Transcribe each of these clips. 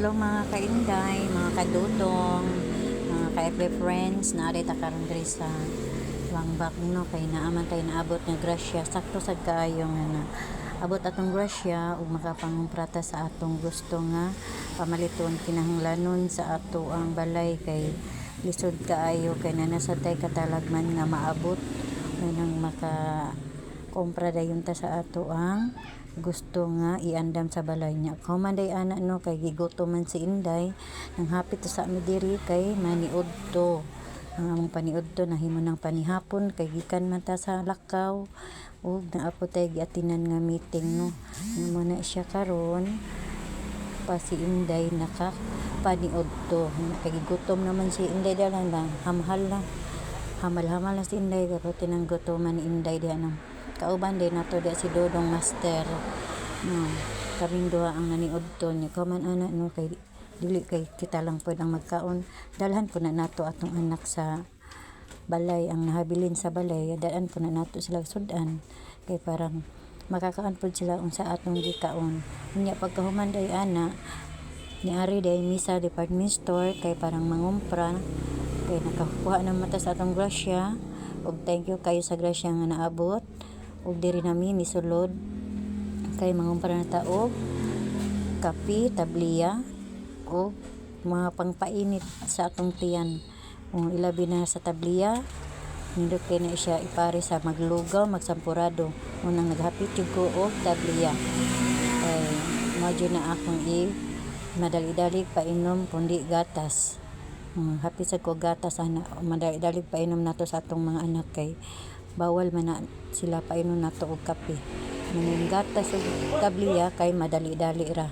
Hello mga kainday, mga kadudong, mga ka-FB friends, naari ta karon diri sa Langbak no kay naaman tay naabot nga grasya sakto sad kaayo nga na abot atong grasya ug makapangumprata sa atong gusto nga pamaliton kinahanglanon sa ato ang balay kay lisod kaayo kay nanasa tay katalagman nga maabot nang maka kumpra dayon ta sa ato ang gusto nga iandam sa balay niya. Kumanday ana no kay gigutom man si Inday nang hapit to sa mi diri kay maniudto. Ang among paniudto nahimo ng panihapon kay gikan man ta sa lakaw ug naapo tay giatinan nga meeting no. Mo na siya karon pa si Inday naka paniudto. Kay gigutom naman si Inday dalan lang hamal-hamal na si Inday pero tinanggutoman ni Inday diha nang kauban din nato diha si Dodong Master no kaming duha ang naniudto ni kaman ana no kay dili kay kita lang pud ang magkaon dalhan po na nato atong anak sa balay ang nahabilin sa balay dalan po na nato sila sudan kay parang makakaon pud sila unsa atong gikaon unya pagkahuman day ana niari day misa department store kay parang mangumpra kay nakakuha na mata sa atong grasya ug thank you kayo sa grasya nga naabot ug diri nami misulod kay mangumpra na ta og kape, tabliya ug mga pangpainit sa atong tiyan. Ilabi na sa tabliya nindot kay na siya ipare sa maglugaw, magsampurado. Unang naghapit jud ko og tabliya. Kay medyo na akong madali-dali painom kundi gatas. Hapit sa ko gatas ana madali-dali painom nato sa atong mga anak kay bawal man na sila painom nato og kape. Maning gatas ug tabliya kay madali-dali ra.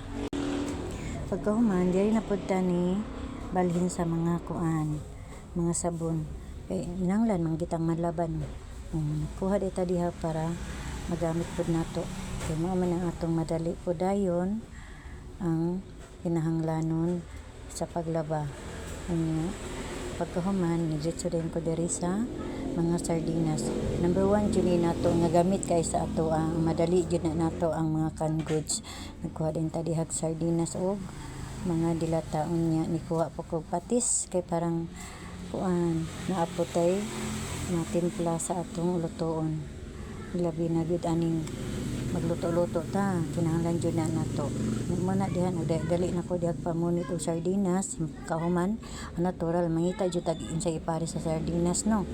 Pagkahuman diri na pud ta ni balhin sa mga kuan, mga sabon. Kay inanglan man gitang madlaban. Kuha dita diha para magamit pud nato. Kay mao man ang atong madali pud dayon ang kinahanglanon sa paglaba. Pagkahuman diretso din ko diri sa mga sardinas. Number 1 jud ni nato nga gamit kay sa ato ang madali jud na nato ang mga canned goods. Nagkuha din ta dihag sardinas og mga dilataon niya ni kuha po kog patis kay parang kuan naapo tay matimpla sa atong lutoon. Labi na gud aning magluto-luto ta kinahanglan jud na nato mo na dihan og dali na ko dihag pamunit og sardinas kahuman natural mangita jud tag unsay ipare sa sardinas no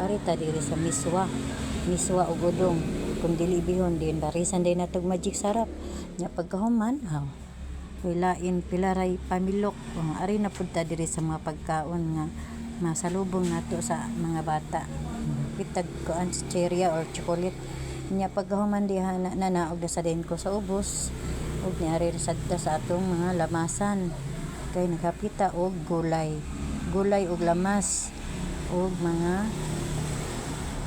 ari ta diri sa miswa og udong kun dili bihon din barisan din natog magic sarap nya pagkahuman wilain pilaray pamilok ari na pud ta diri sa mga pagkaon nga masalubong nato sa mga bata kitag kuan cherry or chocolate nya pagkahuman diha nanaog na sa din ko sa ubos ug niari sadta sa atong mga lamasan kay nakapita og gulay ug lamas ug mga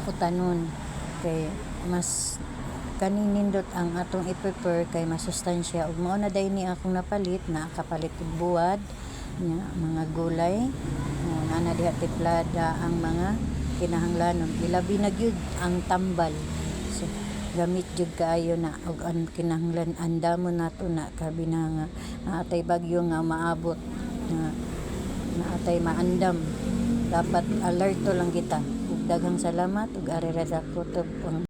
utanon kay mas kaninindot ang atong i-prepare kay masustansya ug mao na day ni akong napalit na kapalit og buwad nya mga gulay ana diha tiplada ang mga kinahanglanon ilabi na gyud ang tambal so, gamit jud kaayo na og ang kinahanglan andamon nato na kabina nga naatay bagyo nga maabot na naatay maandam dapat alerto lang kita ug daghang salamat ug ari ra ko